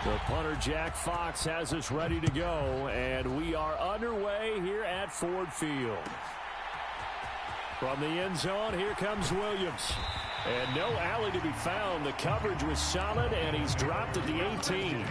The punter, Jack Fox, has us ready to go, and we are underway here at Ford Field. From the end zone, here comes Williams. And no alley to be found. The coverage was solid, and he's dropped at the 18.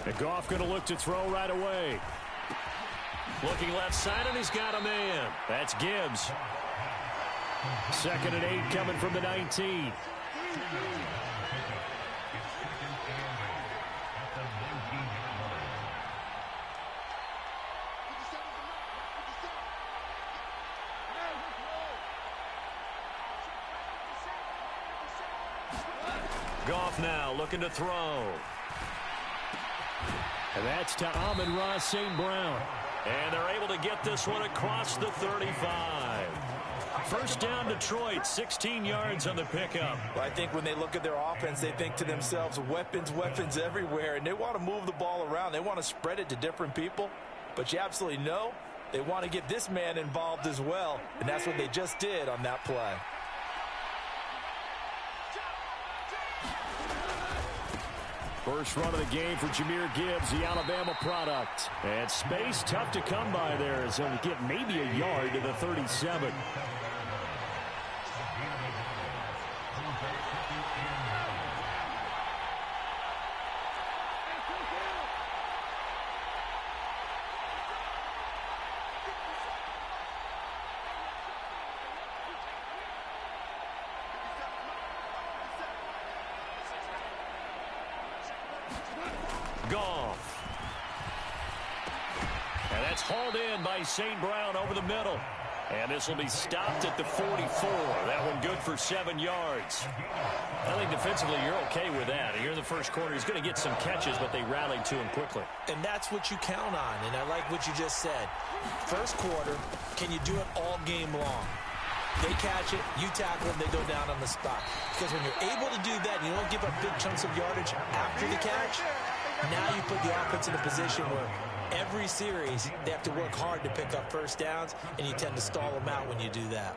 And Goff going to look to throw right away. Looking left side, and he's got a man. That's Gibbs. 2nd and 8 coming from the 19. Goff now looking to throw. And that's to Amon-Ra St. Brown. And they're able to get this one across the 35. First down, Detroit, 16 yards on the pickup. Well, I think when they look at their offense, they think to themselves, weapons, weapons everywhere. And they want to move the ball around. They want to spread it to different people. But you absolutely know they want to get this man involved as well. And that's what they just did on that play. First run of the game for Jahmyr Gibbs, the Alabama product. And space tough to come by there as he'll get maybe a yard to the 37. Goff. And that's hauled in by St. Brown over the middle. And this will be stopped at the 44. That one good for 7 yards. I think defensively you're okay with that. Here in the first quarter, he's going to get some catches, but they rallied to him quickly. And that's what you count on, and I like what you just said. First quarter, can you do it all game long? They catch it, you tackle them, they go down on the spot. Because when you're able to do that, and you don't give up big chunks of yardage after the catch, now you put the offense in a position where every series they have to work hard to pick up first downs, and you tend to stall them out when you do that.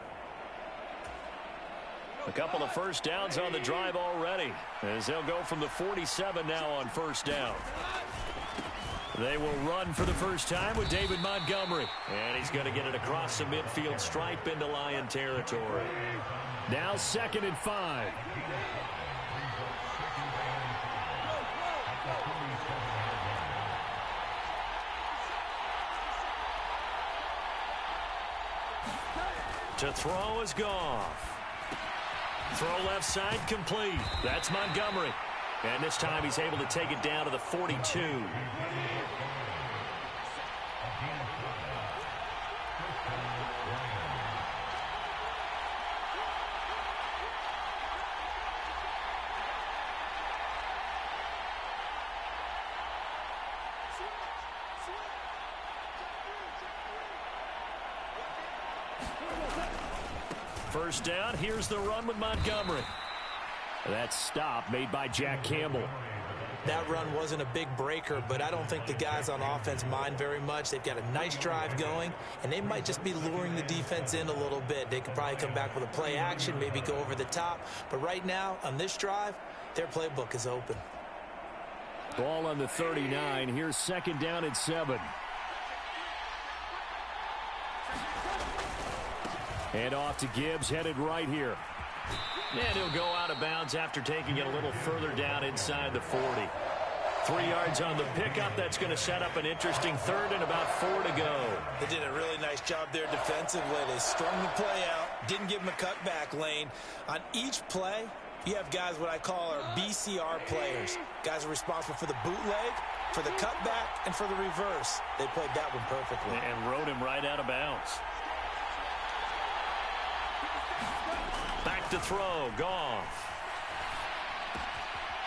A couple of first downs on the drive already, as they'll go from the 47 now on first down. They will run for the first time with David Montgomery. And he's going to get it across the midfield stripe into Lion territory. Now 2nd and 5. To throw is Goff. Throw left side complete. That's Montgomery. And this time he's able to take it down to the 42. First down, here's the run with Montgomery. That stop made by Jack Campbell. That run wasn't a big breaker, but I don't think the guys on offense mind very much. They've got a nice drive going, and they might just be luring the defense in a little bit. They could probably come back with a play action, maybe go over the top. But right now, on this drive, their playbook is open. Ball on the 39. Here's 2nd down and 7. And off to Gibbs, headed right here. And he'll go out of bounds after taking it a little further down inside the 40. 3 yards on the pickup. That's going to set up an interesting 3rd and about 4 to go. They did a really nice job there defensively. They strung the play out, didn't give him a cutback lane. On each play, you have guys what I call our BCR players. Guys are responsible for the bootleg, for the cutback, and for the reverse. They played that one perfectly. And rode him right out of bounds. Back to throw, Goff.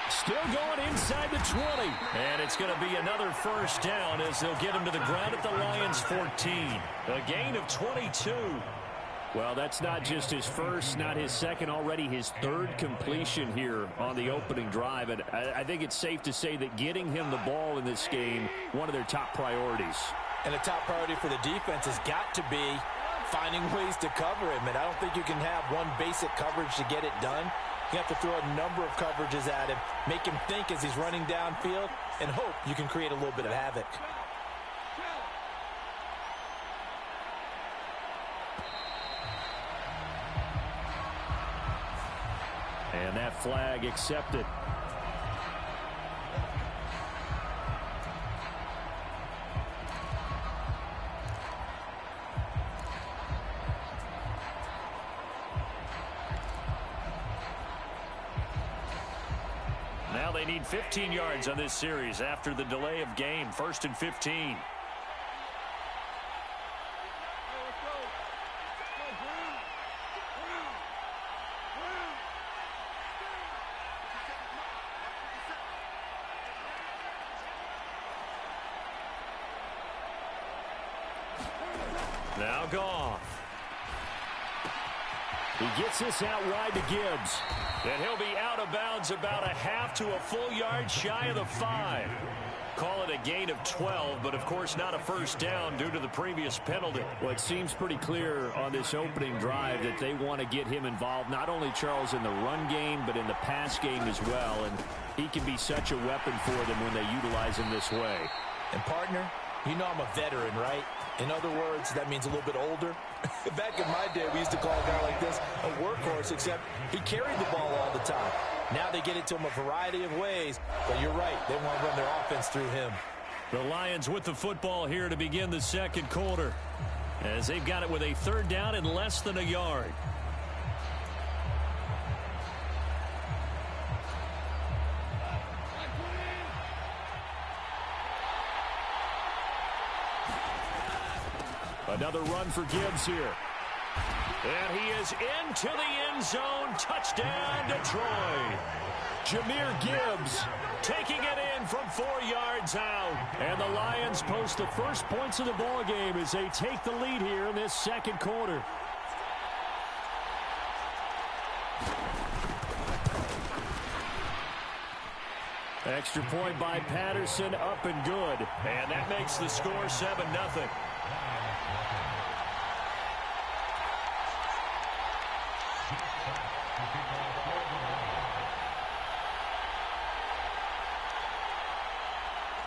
Still going inside the 20. And it's going to be another first down as they'll get him to the ground at the Lions' 14. A gain of 22. Well, that's not just his first, not his second, already his third completion here on the opening drive. And I think it's safe to say that getting him the ball in this game, one of their top priorities. And a top priority for the defense has got to be finding ways to cover him. And I don't think you can have one basic coverage to get it done. You have to throw a number of coverages at him, make him think as he's running downfield, and hope you can create a little bit of havoc. And that flag accepted. Now they need 15 yards on this series after the delay of game. 1st and 15. Now Goff. He gets this out wide to Gibbs. And he'll be out of bounds about a half to a full yard shy of the 5. Call it a gain of 12, but of course not a first down due to the previous penalty. Well, it seems pretty clear on this opening drive that they want to get him involved, not only, Charles, in the run game, but in the pass game as well. And he can be such a weapon for them when they utilize him this way. And, partner, you know I'm a veteran, right? In other words, that means a little bit older. Back in my day, we used to call a guy like this a workhorse, except he carried the ball all the time. Now they get it to him a variety of ways, but you're right. They want to run their offense through him. The Lions with the football here to begin the second quarter, as they've got it with a 3rd down and less than a yard. Another run for Gibbs here. And he is into the end zone. Touchdown, Detroit. Jahmyr Gibbs taking it in from 4 yards out. And the Lions post the first points of the ball game as they take the lead here in this second quarter. Extra point by Patterson, up and good. And that makes the score 7-0.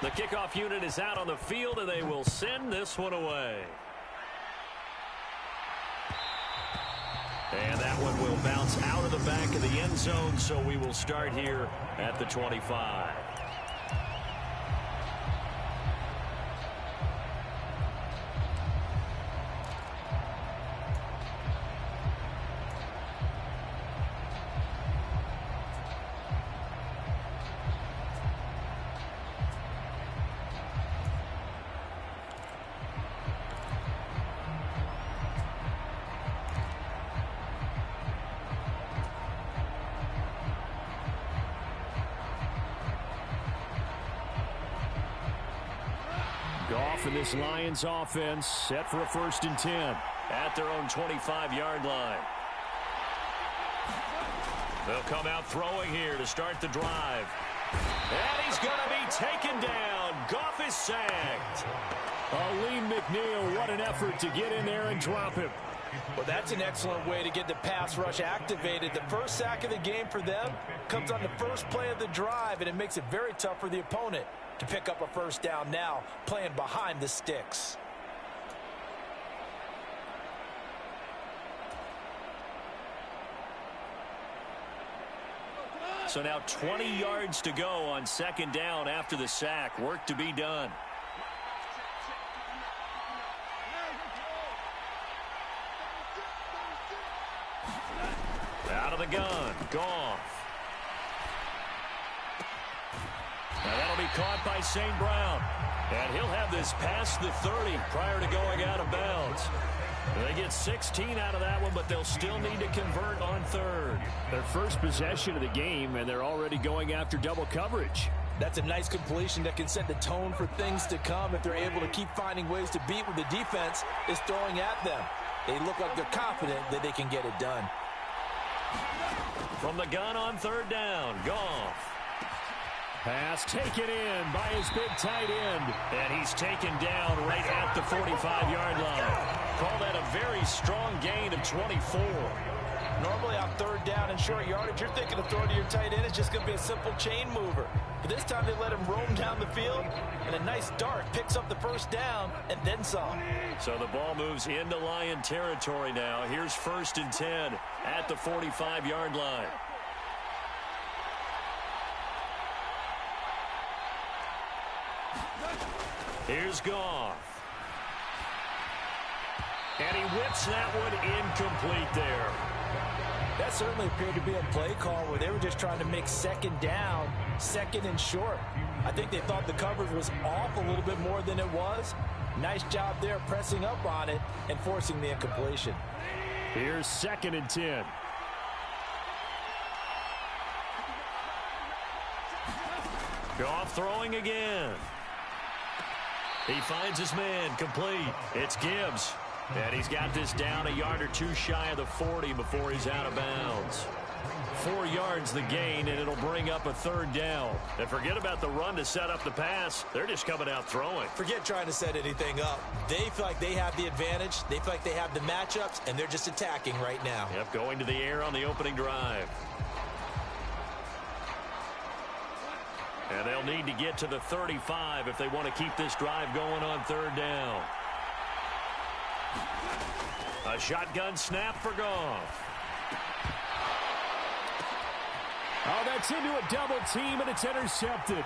The kickoff unit is out on the field, and they will send this one away. And that one will bounce out of the back of the end zone, so we will start here at the 25. Goff and this Lions offense set for a 1st and 10. At their own 25-yard line. They'll come out throwing here to start the drive. And he's going to be taken down. Goff is sacked. Aleem McNeil, what an effort to get in there and drop him. Well, that's an excellent way to get the pass rush activated. The first sack of the game for them comes on the first play of the drive, and it makes it very tough for the opponent to pick up a first down now, playing behind the sticks. So now 20 yards to go on 2nd down after the sack. Work to be done. Out of the gun, Goff. And that'll be caught by St. Brown. And he'll have this past the 30 prior to going out of bounds. They get 16 out of that one, but they'll still need to convert on third. Their first possession of the game, and they're already going after double coverage. That's a nice completion that can set the tone for things to come if they're able to keep finding ways to beat what the defense is throwing at them. They look like they're confident that they can get it done. From the gun on third down, Goff. Pass taken in by his big tight end. And he's taken down right at the 45-yard line. Call that a very strong gain of 24. Normally on third down and short yardage, you're thinking of throwing to your tight end. It's just going to be a simple chain mover. But this time they let him roam down the field, and a nice dart picks up the first down and then some. So the ball moves into Lion territory now. Here's 1st and 10 at the 45-yard line. Here's Goff. And he whips that one incomplete there. That certainly appeared to be a play call where they were just trying to make second down, second and short. I think they thought the coverage was off a little bit more than it was. Nice job there pressing up on it and forcing the incompletion. Here's 2nd and 10. Goff throwing again. He finds his man complete. It's Gibbs. And he's got this down a yard or two shy of the 40 before he's out of bounds. 4 yards the gain, and it'll bring up a third down. And forget about the run to set up the pass. They're just coming out throwing. Forget trying to set anything up. They feel like they have the advantage. They feel like they have the matchups, and they're just attacking right now. Yep, going to the air on the opening drive. And they'll need to get to the 35 if they want to keep this drive going on third down. A shotgun snap for Goff. Oh, that's into a double team, and it's intercepted.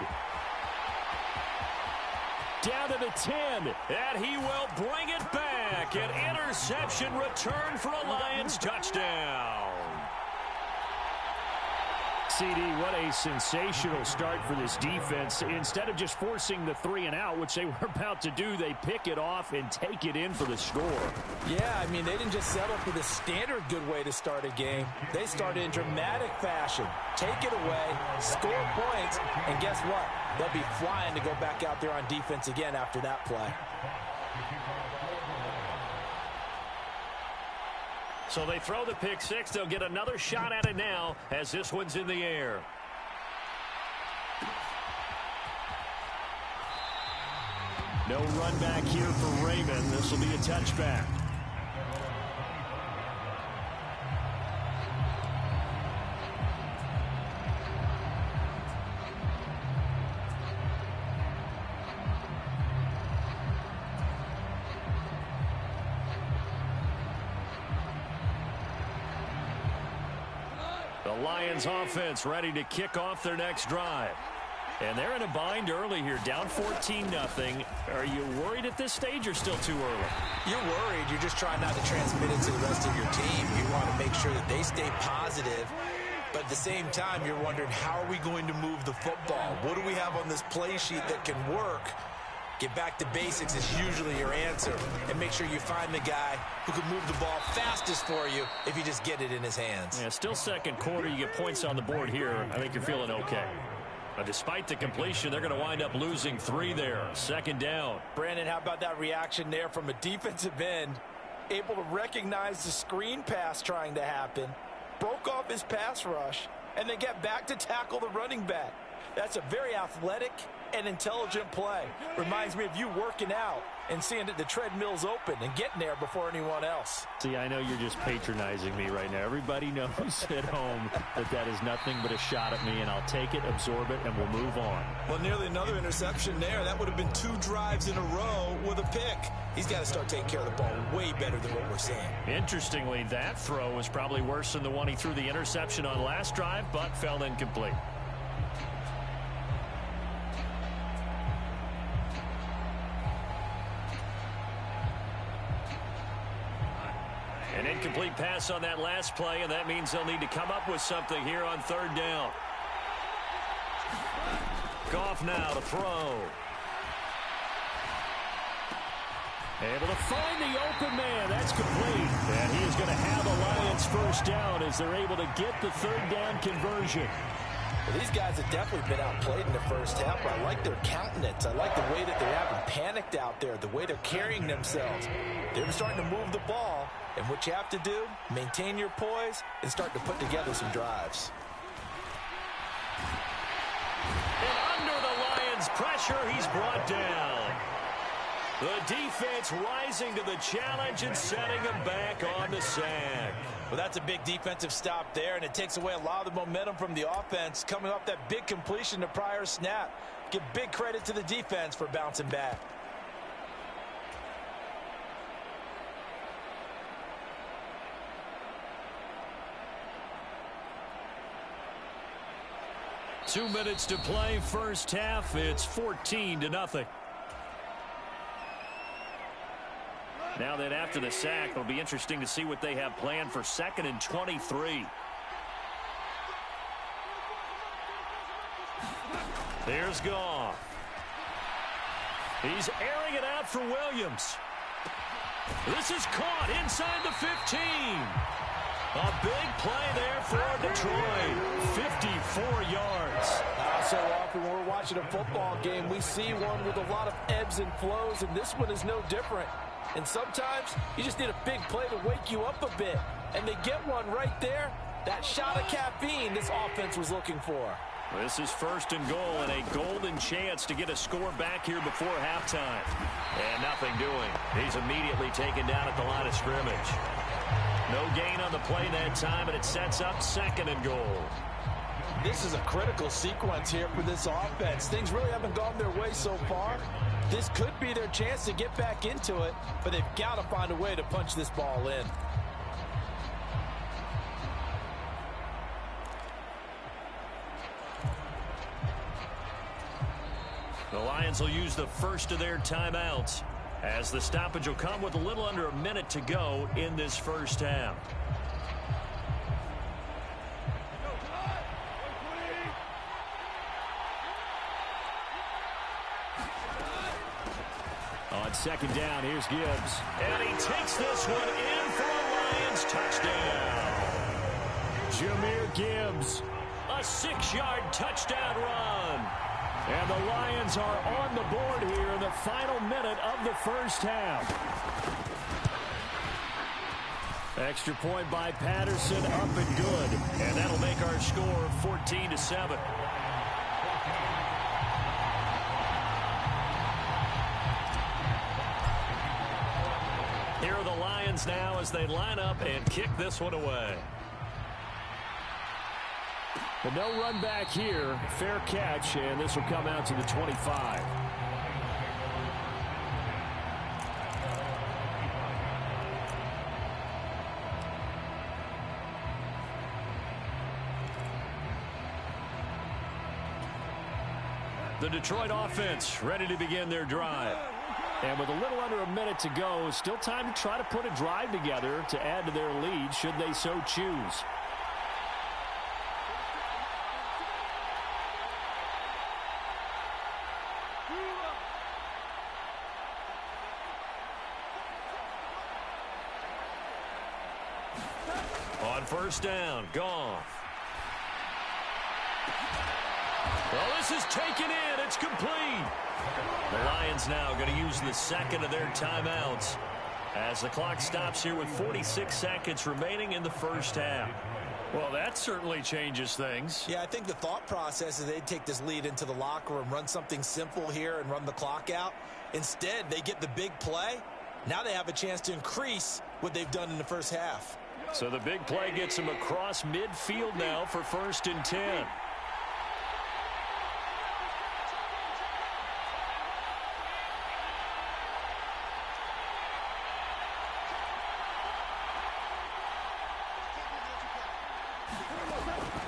Down to the 10. And he will bring it back. An interception return for a Lions touchdown. CD, what a sensational start for this defense. Instead of just forcing the 3 and out, which they were about to do, they pick it off and take it in for the score. Yeah, I mean, they didn't just settle for the standard good way to start a game. They started in dramatic fashion. Take it away, score points, and guess what? They'll be flying to go back out there on defense again after that play. So they throw the pick six. They'll get another shot at it now as this one's in the air. No run back here for Raymond. This will be a touchback. The Lions offense ready to kick off their next drive. And they're in a bind early here, down 14-0. Are you worried at this stage or still too early? You're worried. You're just trying not to transmit it to the rest of your team. You want to make sure that they stay positive. But at the same time, you're wondering, how are we going to move the football? What do we have on this play sheet that can work? Get back to basics is usually your answer. And make sure you find the guy who can move the ball fastest for you if you just get it in his hands. Yeah, still second quarter. You get points on the board here. I think you're feeling okay. But despite the completion, they're going to wind up losing 3 there. Second down. Brandon, how about that reaction there from a defensive end? Able to recognize the screen pass trying to happen. Broke off his pass rush. And then get back to tackle the running back. That's a very athletic and intelligent play. Reminds me of you working out and seeing that the treadmill's open and getting there before anyone else. See, I know you're just patronizing me right now. Everybody knows at home that that is nothing but a shot at me, and I'll take it, absorb it, and we'll move on. Well, nearly another interception there. That would have been 2 drives in a row with a pick. He's got to start taking care of the ball way better than what we're seeing. Interestingly, that throw was probably worse than the one he threw the interception on last drive, but fell incomplete. An incomplete pass on that last play, and that means they'll need to come up with something here on third down. off now to throw. Able to find the open man. That's complete. And he is going to have a Lions first down as they're able to get the third down conversion. Well, these guys have definitely been outplayed in the first half, but I like their countenance. I like the way that they haven't panicked out there, the way they're carrying themselves. They're starting to move the ball, and what you have to do, maintain your poise and start to put together some drives. And under the Lions' pressure, he's brought down. The defense rising to the challenge and setting him back on the sack. Well, that's a big defensive stop there, and it takes away a lot of the momentum from the offense coming off that big completion to prior snap. Give big credit to the defense for bouncing back. Two minutes to play, first half. It's 14-0. Now that after the sack, it'll be interesting to see what they have planned for 2nd and 23. Here's Goff. He's airing it out for Williams. This is caught inside the 15. A big play there for Detroit. 54 yards. So often when we're watching a football game, we see one with a lot of ebbs and flows, and this one is no different. And sometimes you just need a big play to wake you up a bit. And they get one right there. That shot of caffeine this offense was looking for. This is 1st and goal and a golden chance to get a score back here before halftime. And nothing doing. He's immediately taken down at the line of scrimmage. No gain on the play that time, and it sets up 2nd and goal. This is a critical sequence here for this offense. Things really haven't gone their way so far. This could be their chance to get back into it, but they've got to find a way to punch this ball in. The Lions will use the first of their timeouts, as the stoppage will come with a little under a minute to go in this first half. On 2nd down, here's Gibbs. And he takes this one in for a Lions touchdown. Jahmyr Gibbs, a 6-yard touchdown run. And the Lions are on the board here in the final minute of the first half. Extra point by Patterson, up and good. And that'll make our score 14-7. Here are the Lions now as they line up and kick this one away. But no run back here. Fair catch, and this will come out to the 25. The Detroit offense ready to begin their drive. And with a little under a minute to go, still time to try to put a drive together to add to their lead should they so choose. On 1st down, Goff. Well, this is taken in. It's complete. The Lions now going to use the 2nd of their timeouts as the clock stops here with 46 seconds remaining in the first half. Well, that certainly changes things. Yeah, I think the thought process is they'd take this lead into the locker room, run something simple here and run the clock out. Instead, they get the big play. Now they have a chance to increase what they've done in the first half. So the big play gets them across midfield now for 1st and 10.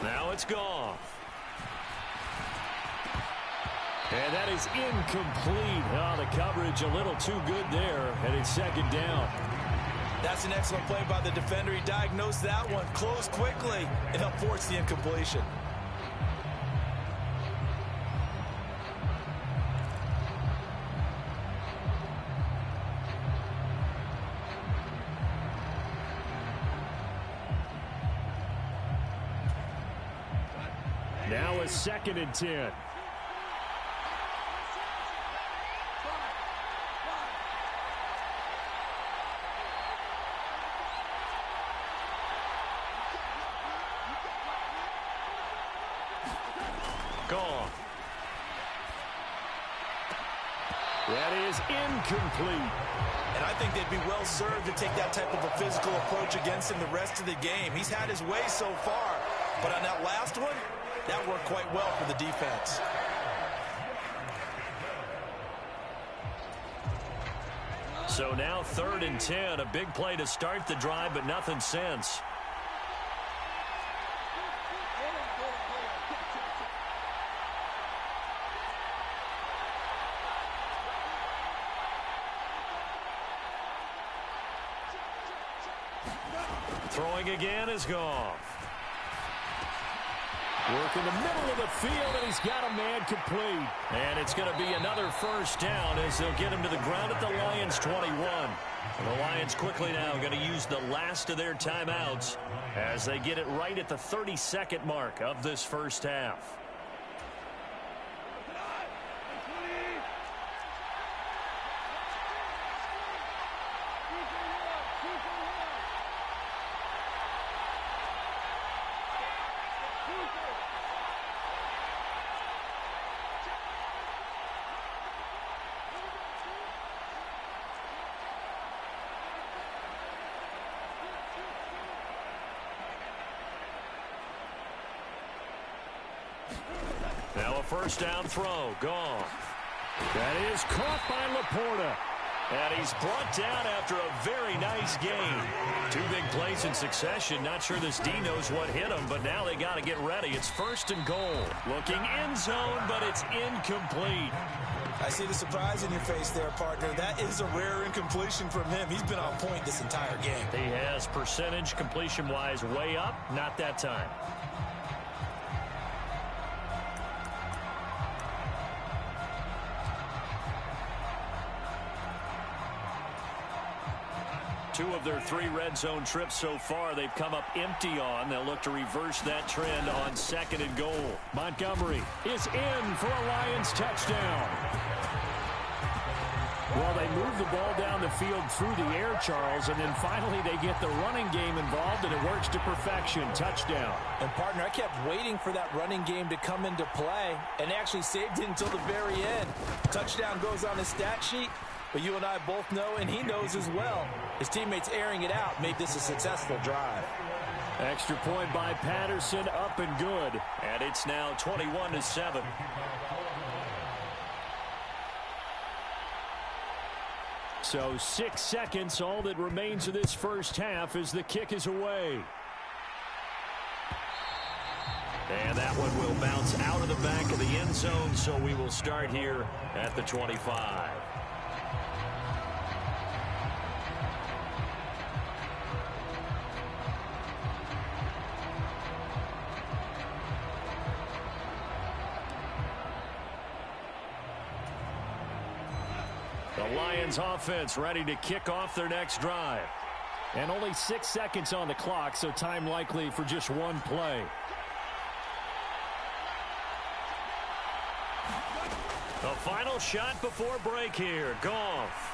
Now it's Goff. And that is incomplete. Oh, the coverage a little too good there, and it's 2nd down. That's an excellent play by the defender. He diagnosed that one, closed quickly, and helped force the incompletion. Now a 2nd and 10. Gone. That is incomplete. And I think they'd be well served to take that type of a physical approach against him the rest of the game. He's had his way so far, but on that last one, that worked quite well for the defense. So now 3rd and 10, a big play to start the drive, but nothing since. Throwing again is Goff. Work in the middle of the field, and he's got a man complete. And it's going to be another first down as they'll get him to the ground at the Lions' 21. And the Lions quickly now going to use the last of their timeouts as they get it right at the 32nd mark of this first half. Now a first down throw. Goff. That is caught by Laporta. And he's brought down after a very nice game. 2 big plays in succession. Not sure this D knows what hit him, but now they got to get ready. It's 1st and goal. Looking end zone, but it's incomplete. I see the surprise in your face there, partner. That is a rare incompletion from him. He's been on point this entire game. He has percentage completion-wise way up. Not that time. Two of their 3 red zone trips so far they've come up empty on. They'll look to reverse that trend on 2nd and goal. Montgomery is in for a Lions touchdown. Well, they move the ball down the field through the air, Charles, and then finally they get the running game involved, and it works to perfection. Touchdown. And, partner, I kept waiting for that running game to come into play and actually saved it until the very end. Touchdown goes on his stat sheet, but you and I both know, and he knows as well, his teammates airing it out made this a successful drive. Extra point by Patterson, up and good. And it's now 21-7. So 6 seconds, all that remains of this first half as the kick is away. And that one will bounce out of the back of the end zone, so we will start here at the 25. The Lions offense ready to kick off their next drive. And only 6 seconds on the clock, so time likely for just one play. The final shot before break here. Goff.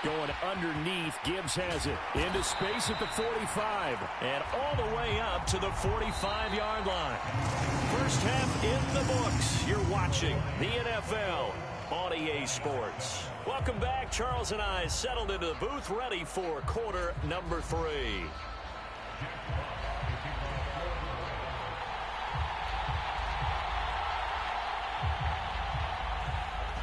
Going underneath, Gibbs has it. Into space at the 45. And all the way up to the 45-yard line. First half in the books. You're watching the NFL on EA Sports. Welcome back. Charles and I settled into the booth ready for quarter number 3.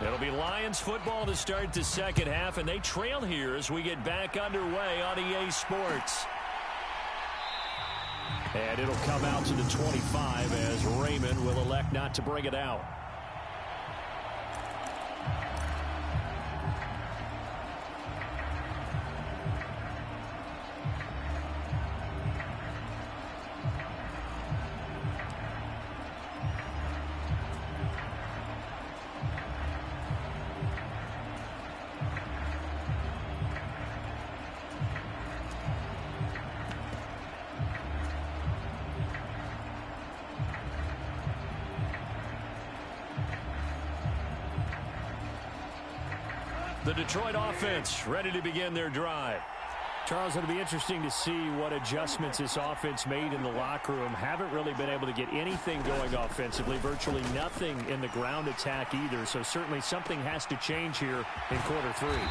It'll be Lions football to start the second half, and they trail here as we get back underway on EA Sports. And it'll come out to the 25 as Raymond will elect not to bring it out. The Detroit offense ready to begin their drive. Charles, it'll be interesting to see what adjustments this offense made in the locker room. Haven't really been able to get anything going offensively, virtually nothing in the ground attack either. So certainly something has to change here in quarter three.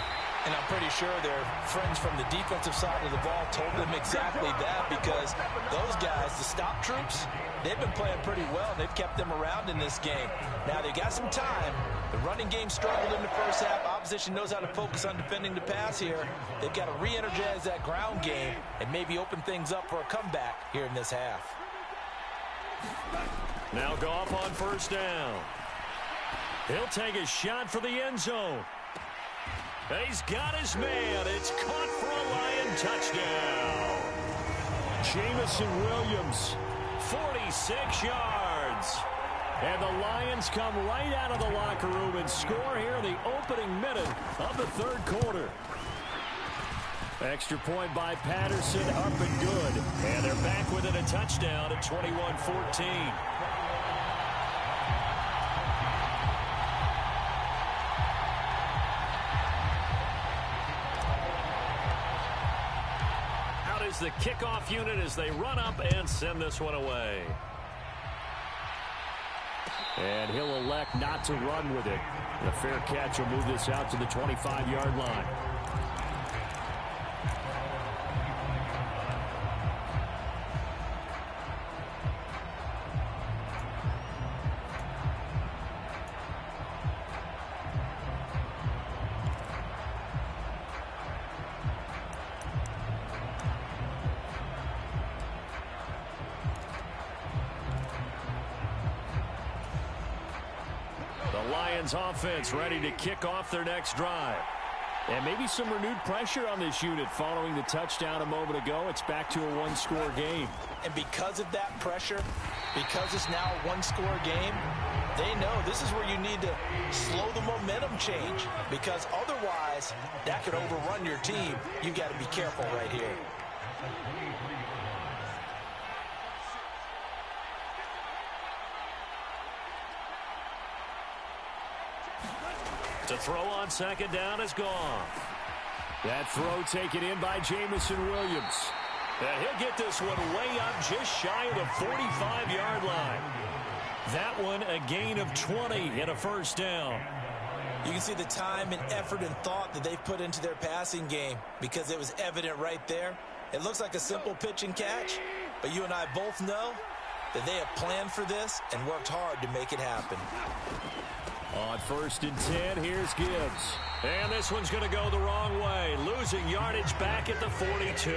And I'm pretty sure their friends from the defensive side of the ball told them exactly that, because those guys, the stop troops, they've been playing pretty well. They've kept them around in this game. Now, they got some time. The running game struggled in the first half. Opposition knows how to focus on defending the pass here. They've got to re-energize that ground game and maybe open things up for a comeback here in this half. Now Goff on first down. He'll take a shot for the end zone. And he's got his man. It's caught for a Lion touchdown. Jamison Williams, 46 yards. And the Lions come right out of the locker room and score here in the opening minute of the third quarter. Extra point by Patterson, up and good. And they're back within a touchdown at 21-14. The kickoff unit as they run up and send this one away. And he'll elect not to run with it. The fair catch will move this out to the 25-yard line. Offense ready to kick off their next drive. And maybe some renewed pressure on this unit following the touchdown a moment ago. It's back to a one-score game. And because of that pressure, because it's now a one-score game, they know this is where you need to slow the momentum change, because otherwise that could overrun your team. You got to be careful right here. To throw on second down is gone. That throw taken in by Jamison Williams. And he'll get this one way up just shy of the 45-yard line. That one a gain of 20 and a first down. You can see the time and effort and thought that they've put into their passing game, because it was evident right there. It looks like a simple pitch and catch, but you and I both know that they have planned for this and worked hard to make it happen. On first and 10, here's Gibbs. And this one's going to go the wrong way. Losing yardage back at the 42.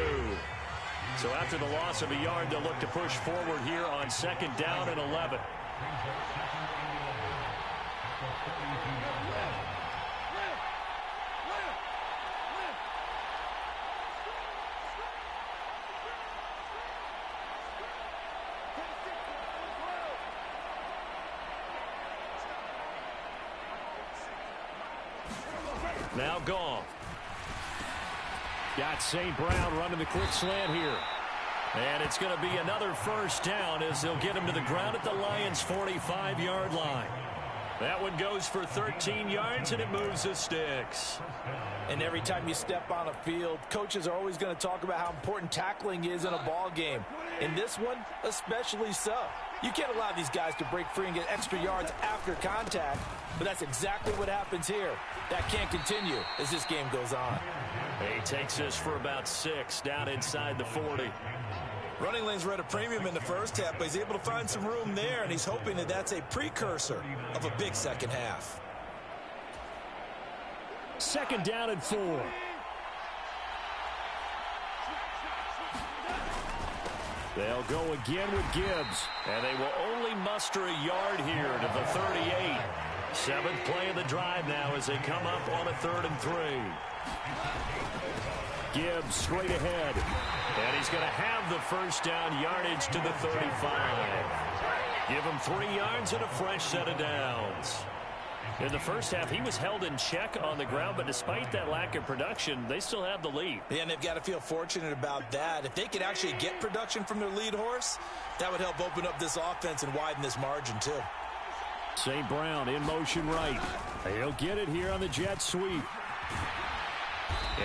So after the loss of a yard, they'll look to push forward here on second down and 11. Now Goff. Got St. Brown running the quick slant here. And it's going to be another first down as they'll get him to the ground at the Lions' 45-yard line. That one goes for 13 yards, and it moves the sticks. And every time you step on a field, coaches are always going to talk about how important tackling is in a ball game. In this one, especially so. You can't allow these guys to break free and get extra yards after contact, but that's exactly what happens here. That can't continue as this game goes on. He takes this for about 6 down inside the 40. Running lanes were at a premium in the first half, but he's able to find some room there, and he's hoping that that's a precursor of a big second half. Second down and 4. They'll go again with Gibbs, and they will only muster a yard here to the 38. 7th play of the drive now as they come up on a 3rd and 3. Gibbs straight ahead, and he's going to have the first down yardage to the 35. Give him 3 yards and a fresh set of downs. In the first half, he was held in check on the ground, but despite that lack of production, they still have the lead. Yeah, and they've got to feel fortunate about that. If they could actually get production from their lead horse, that would help open up this offense and widen this margin too. St. Brown in motion right. He'll get it here on the jet sweep.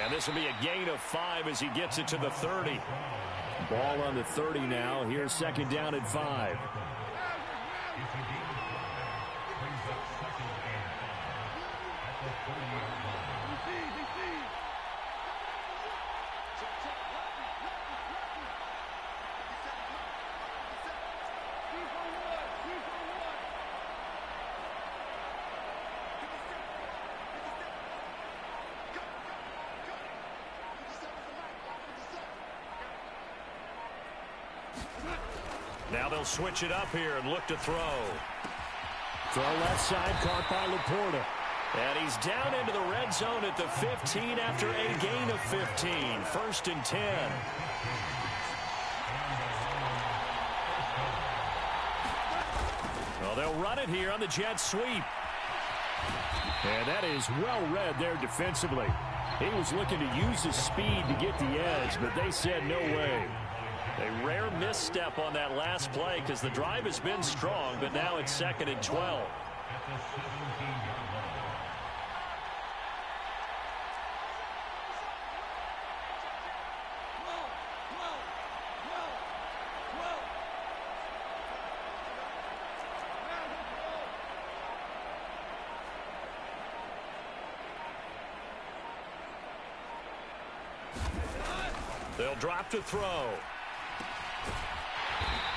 And this will be a gain of 5 as he gets it to the 30. Ball on the 30 now. Here's second down and 5. Now they'll switch it up here and look to throw. Throw left side, caught by Laporta. And he's down into the red zone at the 15 after a gain of 15. First and 10. Well, they'll run it here on the jet sweep. And that is well read there defensively. He was looking to use his speed to get the edge, but they said no way. A rare misstep on that last play because the drive has been strong, but now it's second and 12. They'll drop to throw.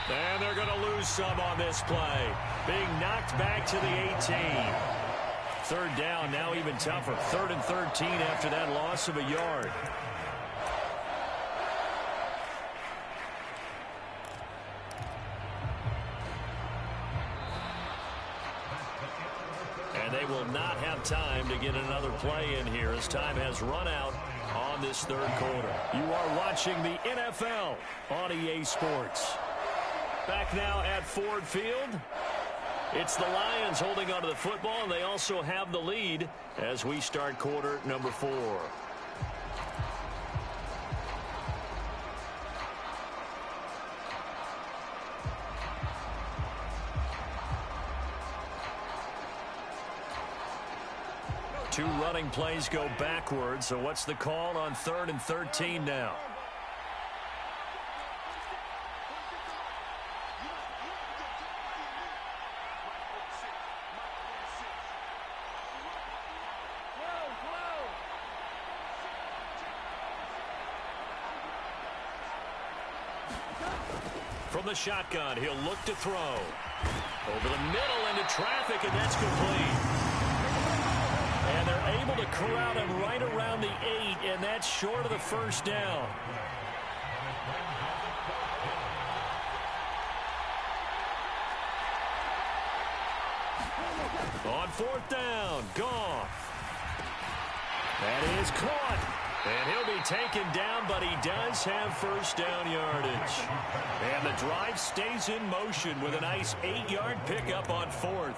And they're going to lose some on this play. Being knocked back to the 18. Third down, now even tougher. 3rd and 13 after that loss of a yard. And they will not have time to get another play in here as time has run out on this third quarter. You are watching the NFL on EA Sports. Back now at Ford Field. It's the Lions holding onto the football, and they also have the lead as we start quarter number 4. Two running plays go backwards, so what's the call on 3rd and 13 now? From the shotgun, he'll look to throw. Over the middle into traffic, and that's complete. And they're able to corral him right around the 8, and that's short of the first down. On 4th down, Goff. That is caught. And he'll be taken down, but he does have first down yardage. And the drive stays in motion with a nice 8-yard pickup on 4th.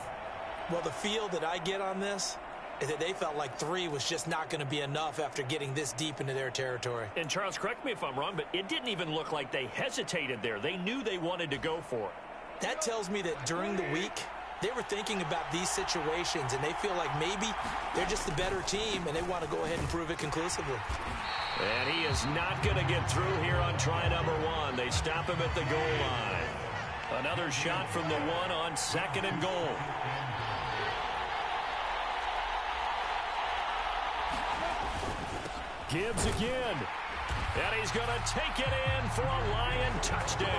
Well, the feel that I get on this is that they felt like 3 was just not going to be enough after getting this deep into their territory. And Charles, correct me if I'm wrong, but it didn't even look like they hesitated there. They knew they wanted to go for it. That tells me that during the week, they were thinking about these situations, and they feel like maybe they're just the better team, and they want to go ahead and prove it conclusively. And he is not going to get through here on try number 1. They stop him at the goal line. Another shot from the 1 on 2nd and goal. Gibbs again. And he's going to take it in for a Lion touchdown.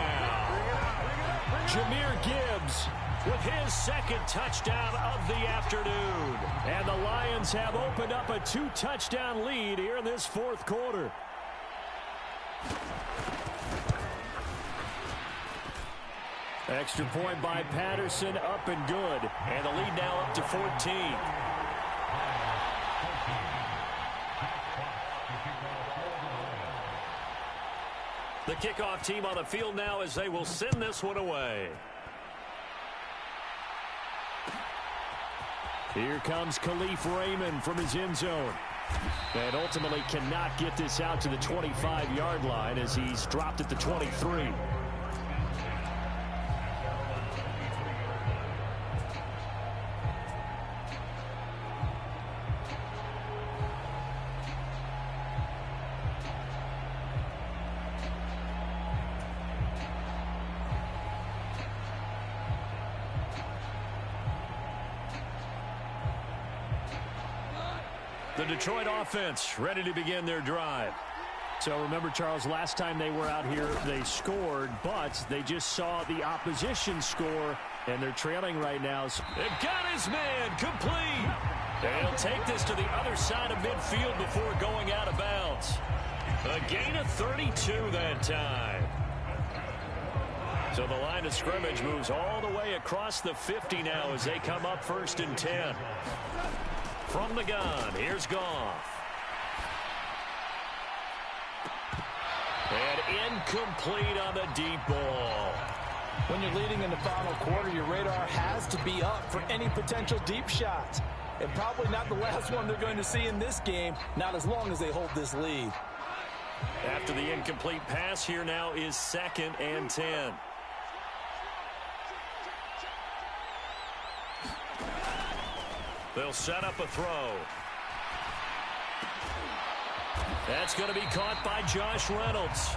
Jahmyr Gibbs with his second touchdown of the afternoon. And the Lions have opened up a 2-touchdown lead here in this 4th quarter. Extra point by Patterson, up and good. And the lead now up to 14. The kickoff team on the field now as they will send this one away. Here comes Khalif Raymond from his end zone. And ultimately cannot get this out to the 25-yard line as he's dropped at the 23. The Detroit offense ready to begin their drive. So remember, Charles, last time they were out here, they scored, but they just saw the opposition score, and they're trailing right now. They've got his man complete. They'll take this to the other side of midfield before going out of bounds. A gain of 32 that time. So the line of scrimmage moves all the way across the 50 now as they come up 1st and 10. From the gun, here's Goff. And incomplete on the deep ball. When you're leading in the final quarter, your radar has to be up for any potential deep shots. And probably not the last one they're going to see in this game, not as long as they hold this lead. After the incomplete pass, here now is 2nd and 10. They'll set up a throw. That's going to be caught by Josh Reynolds.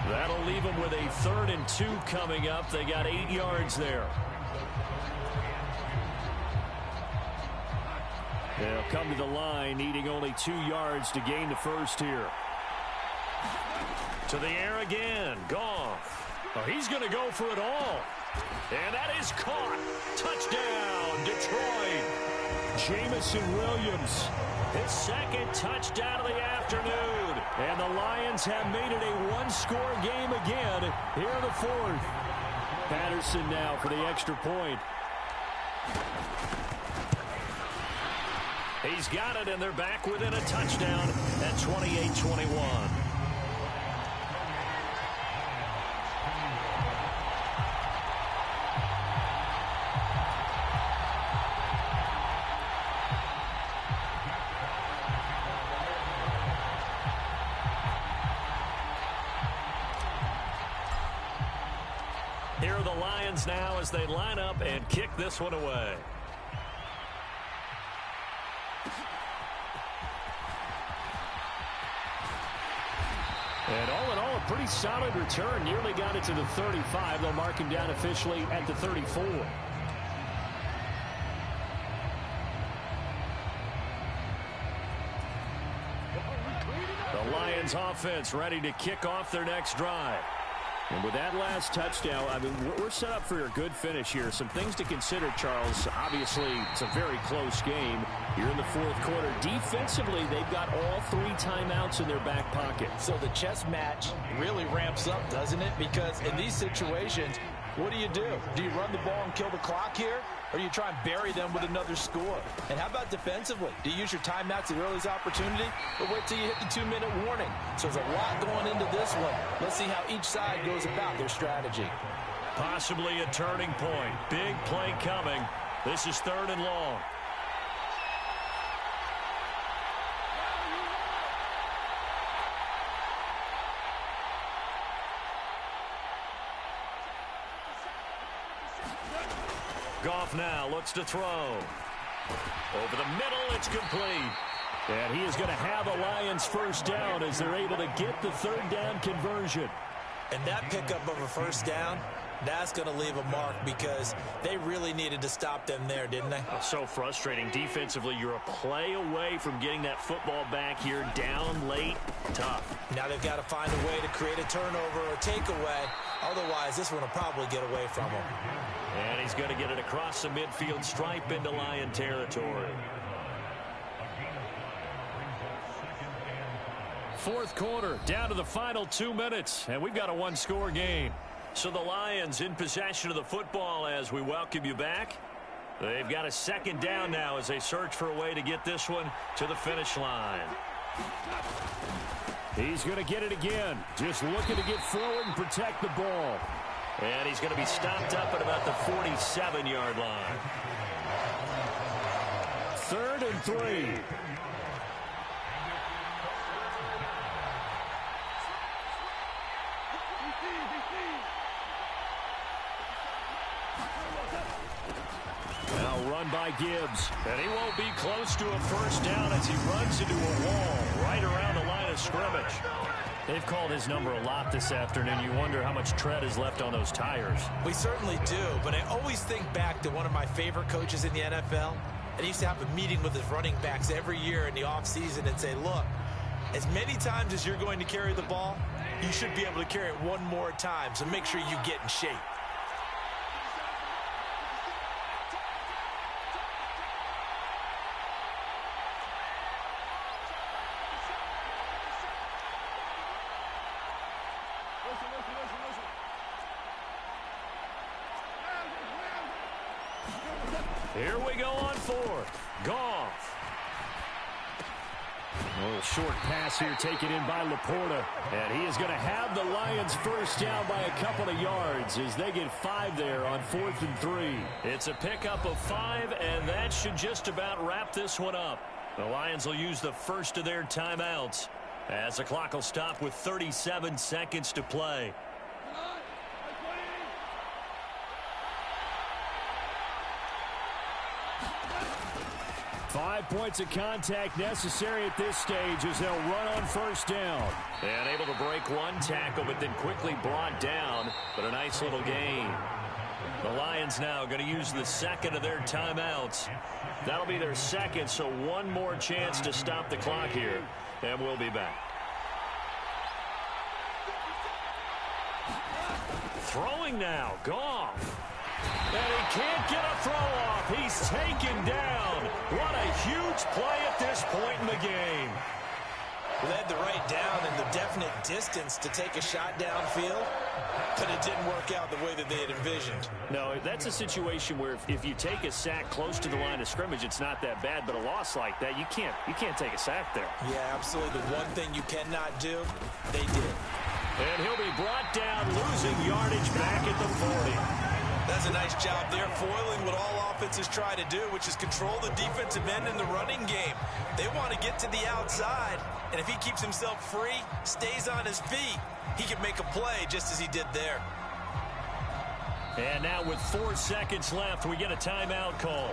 That'll leave them with a 3rd and 2 coming up. They got 8 yards there. They'll come to the line, needing only 2 yards to gain the first here. To the air again. Goff. Oh, he's going to go for it all. And that is caught. Touchdown, Detroit. Jamison Williams. His 2nd touchdown of the afternoon. And the Lions have made it a one-score game again here in the 4th. Patterson now for the extra point. He's got it, and they're back within a touchdown at 28-21. Here are the Lions now as they line up and kick this one away. And all in all, a pretty solid return. Nearly got it to the 35. They'll mark him down officially at the 34. The Lions offense ready to kick off their next drive. And with that last touchdown, I mean, we're set up for a good finish here. Some things to consider, Charles. Obviously, it's a very close game. You're in the 4th quarter. Defensively, they've got all 3 timeouts in their back pocket. So the chess match really ramps up, doesn't it? Because in these situations, what do? Do you run the ball and kill the clock here? Or do you try and bury them with another score? And how about defensively? Do you use your timeouts at earliest opportunity? Or wait till you hit the 2-minute warning? So there's a lot going into this one. Let's see how each side goes about their strategy. Possibly a turning point. Big play coming. This is 3rd and long. Goff now looks to throw. Over the middle, it's complete. And he is going to have a Lions first down as they're able to get the 3rd down conversion. And that pickup of a first down, that's going to leave a mark because they really needed to stop them there, didn't they? Oh, so frustrating. Defensively, you're a play away from getting that football back here down late. Tough. Now they've got to find a way to create a turnover or takeaway. Otherwise, this one will probably get away from them. And he's going to get it across the midfield stripe into Lion territory. 4th quarter, down to the final 2 minutes, and we've got a one-score game. So the Lions in possession of the football as we welcome you back. They've got a 2nd down now as they search for a way to get this one to the finish line. He's going to get it again. Just looking to get forward and protect the ball. And he's going to be stopped up at about the 47-yard line. 3rd and 3. Now run by Gibbs. And he won't be close to a first down as he runs into a wall right around the line of scrimmage. They've called his number a lot this afternoon. You wonder how much tread is left on those tires. We certainly do, but I always think back to one of my favorite coaches in the NFL, and he used to have a meeting with his running backs every year in the offseason and say, look, as many times as you're going to carry the ball, you should be able to carry it one more time, so make sure you get in shape. Here we go on fourth. Goff. A little short pass here taken in by Laporta. And he is going to have the Lions first down by a couple of yards as they get 5 there on 4th and 3. It's a pickup of 5, and that should just about wrap this one up. The Lions will use the first of their timeouts as the clock will stop with 37 seconds to play. Five points of contact necessary at this stage as they'll run on first down. And able to break one tackle, but then quickly brought down. But a nice little gain. The Lions now going to use the second of their timeouts. That'll be their second, so one more chance to stop the clock here. And we'll be back. Throwing now, Goff. And he can't get a throw off. He's taken down. What a huge play at this point in the game. They had the right down and the definite distance to take a shot downfield, but it didn't work out the way that they had envisioned. No, that's a situation where if you take a sack close to the line of scrimmage, it's not that bad, but a loss like that, you can't take a sack there. Yeah, absolutely. The one thing you cannot do, they did. And he'll be brought down, losing yardage back at the 40. That's a nice job there, foiling what all offenses try to do, which is control the defensive end in the running game. They want to get to the outside, and if he keeps himself free, stays on his feet, he can make a play just as he did there. And now with 4 seconds left, we get a timeout call.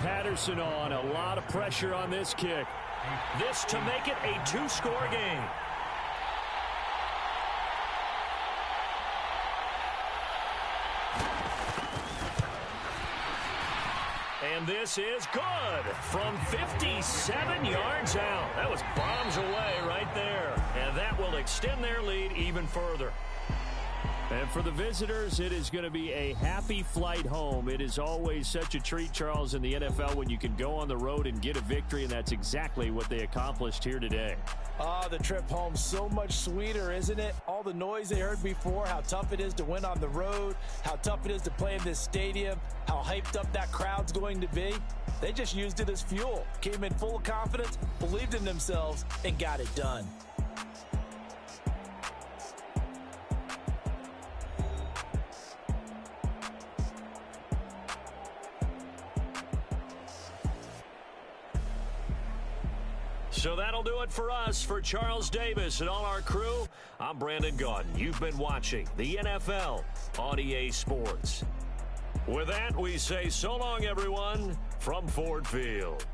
Patterson on. A lot of pressure on this kick. This to make it a 2-score game. And this is good from 57 yards out. That was bombs away right there. And that will extend their lead even further. And for the visitors, it is going to be a happy flight home. It is always such a treat, Charles, in the NFL when you can go on the road and get a victory, and that's exactly what they accomplished here today. The trip home so much sweeter, isn't it? All the noise they heard before, how tough it is to win on the road, how tough it is to play in this stadium, how hyped up that crowd's going to be. They just used it as fuel, came in full of confidence, believed in themselves, and got it done. So that'll do it for us. For Charles Davis and all our crew, I'm Brandon Gaudin. You've been watching the NFL on EA Sports. With that, we say so long, everyone, from Ford Field.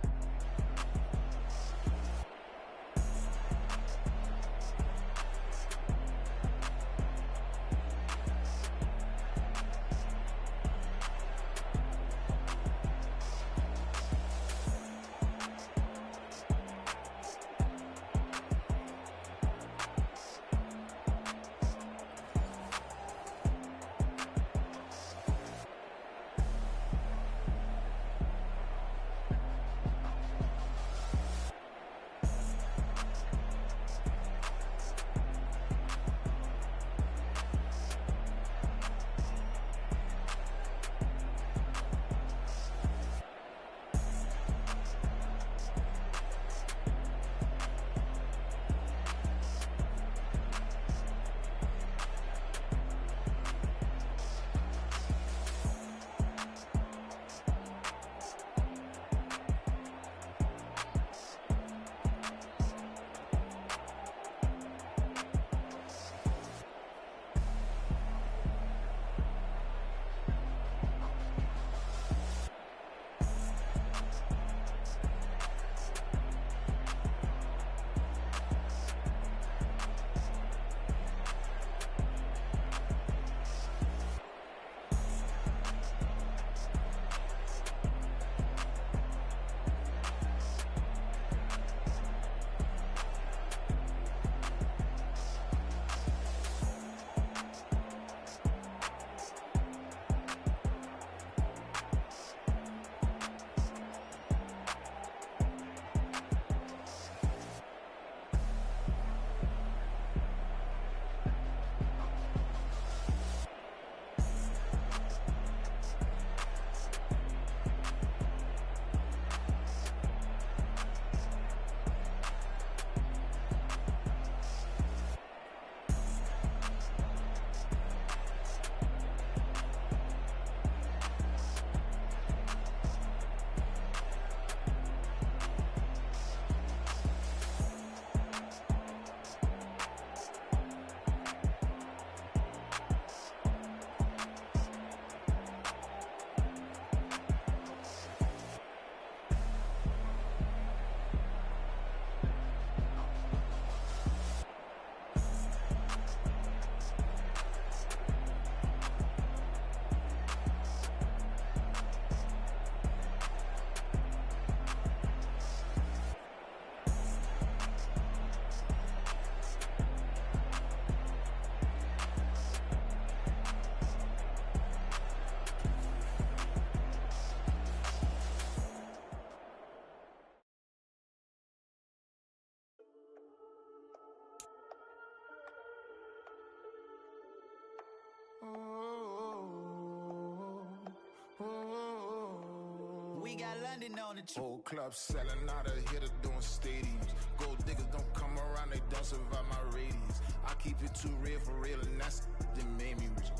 we got London on the trip. Whole club selling out of hitter doing stadiums. Gold diggers don't come around, they don't survive my radius. I keep it too real for real, and that's that made me rich.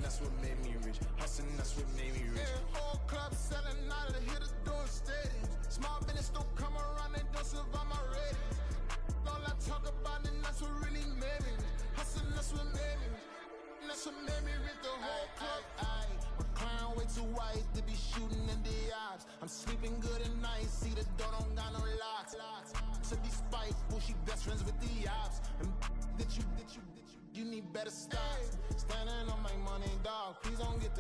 That's what made me rich. Hustling, that's what made me rich. Yeah, whole club selling out of hitters doing stadiums. Small business don't come around, they don't survive my radius. All I talk about, and that's what really made me rich. Hustling, that's what made me rich. That's what made me rich. The whole club. My crown way too white to be shooting in the eyes. I'm sleeping good at night. See the door don't got no locks. To be spiteful, she best friends with the ops. And you need better stocks. Standing on my money, dog. Please don't get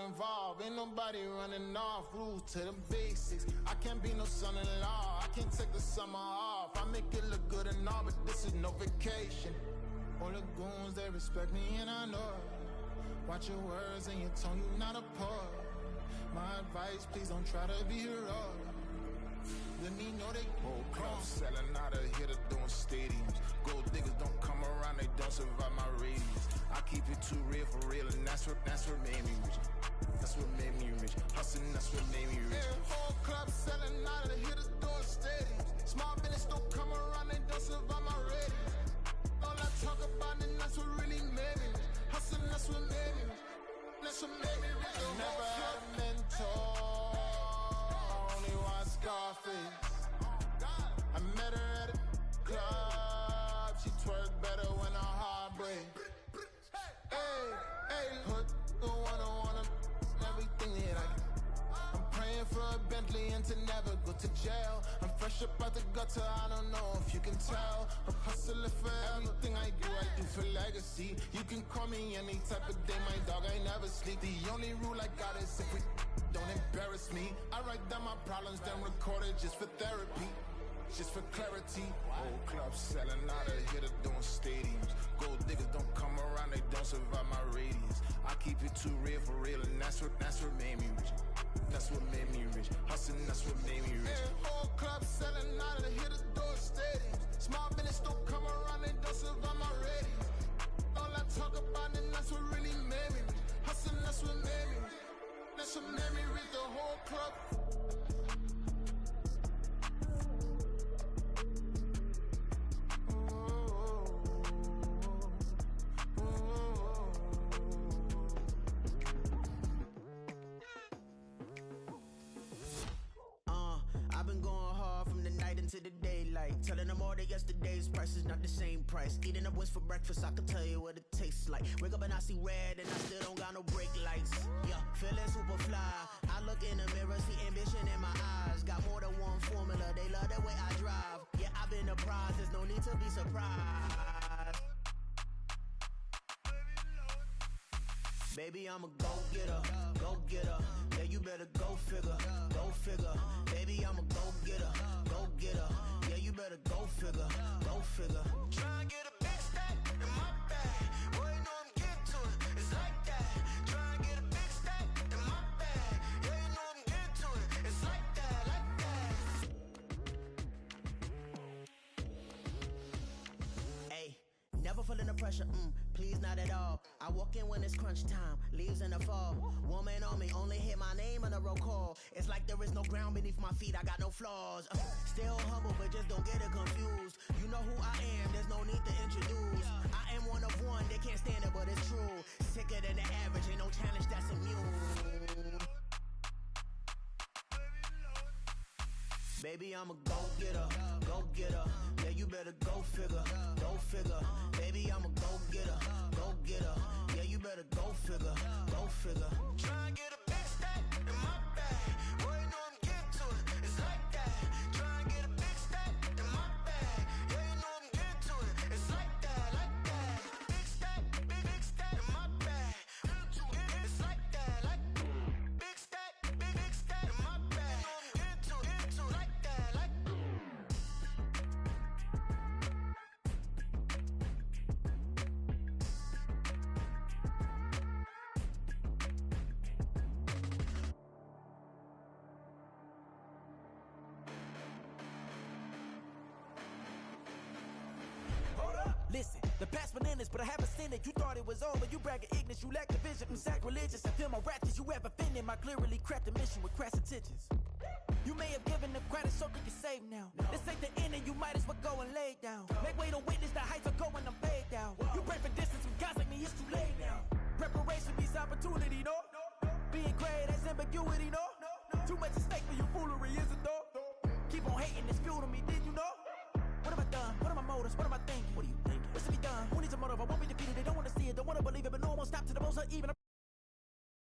involved. Ain't nobody running off. Rules to the basics. I can't be no son-in-law. I can't take the summer off. I make it look good and all, but this is no vacation. All the goons, they respect me and I know it. Watch your words and your tone, you not a poet. My advice, please don't try to be heroic. Let me know they whole club selling out of hitter doing stadiums. Gold diggers don't come around, they don't survive my radius. I keep it too real for real, and that's what made me rich. That's what made me rich. Hustling, that's what made me rich. Yeah, whole club selling out of the hitters doing stadiums. Small business don't come around, they don't survive my radius. All I talk about, and that's what really made me rich. Hustling, that's what made me rich. That's what made me rich. I never had a mentor. Only one Scarface. I met her at a club. She twerked better when her heart breaks. Hey, put the wanna everything that I can. I'm praying for a Bentley and to never go to jail. I'm fresh up out the gutter, I don't know if you can tell. I'm hustling for everything I do for legacy. You can call me any type of day, my dog, I never sleep. The only rule I got is if we don't embarrass me. I write down my problems, then record it just for therapy. Just for clarity. Whole club selling out of hitter doing stadiums. Gold diggers don't come around, they don't survive my radius. I keep it too real for real, and that's what made me rich. That's what made me rich. Hustling, that's what made me rich. Yeah, whole club selling out of the hitters doing stadiums. Small business don't come around, they don't survive my radius. All I talk about, and that's what really made me rich. Hustling, that's what made me rich. That's what made me rich. The whole club. To the daylight, telling them all that yesterday's price is not the same price. Eating up what's for breakfast, I can tell you what it tastes like. Wake up and I see red and I still don't got no brake lights. Yeah, feeling super fly. I look in the mirror, see ambition in my eyes. Got more than one formula, they love the way I drive. Yeah, I've been a prize, there's no need to be surprised. Baby, I'm a go-getter, go-getter. Yeah, you better go figure, go figure. Baby, I'm a go-getter, go-getter. Yeah, you better go figure, go figure. Try and get a big stack in my bag. Boy, you know I'm getting to it, it's like that. Try and get a big stack in my bag. Yeah, you know I'm getting to it, it's like that, like that. Hey. Never feeling the pressure, please not at all. I walk in when it's crunch time, leaves in the fall. Woman on me, only hit my name on a roll call. It's like there is no ground beneath my feet, I got no flaws. Still humble, but just don't get it confused. You know who I am, there's no need to introduce. I am one of one, they can't stand it, but it's true. Sicker than the average, ain't no challenge that's immune. Baby, I'm a go-getter, go-getter. Yeah, you better go figure, go figure. Baby, I'm a go-getter, go-getter. Yeah, you better go figure, go figure. Try and get a big stack in my bag. Boy, you know I'm getting to it, it's like that. Try and get a big stack in my bag. Yeah, you know I'm getting to it, it's like that, like that. Big stack in my bag. It's like that, like big stack in my bag. I'm getting to it, like that, like. Listen, the past bananas, but I haven't seen it. You thought it was over, you bragging ignorance, you lack the vision. I'm sacrilegious, I feel my raptors, you ever offended my clearly crafted mission with crass intentions. You may have given them credit so they can save now. This ain't the end and you might as well go and lay down. Make way to witness the heights are going, I'm paid down. You pray for distance with guys like me, it's too late now. Preparation means opportunity, no? Being great has ambiguity, no? Too much at stake for your foolery, is it though? Keep on hating, it's fuel to me, did you know? What have I done? What are my motives? What am I thinking? What are you thinking? What's to be done? Who needs a motive? I won't be defeated, they don't want to see it, don't want to believe it, but no one won't stop to the most or even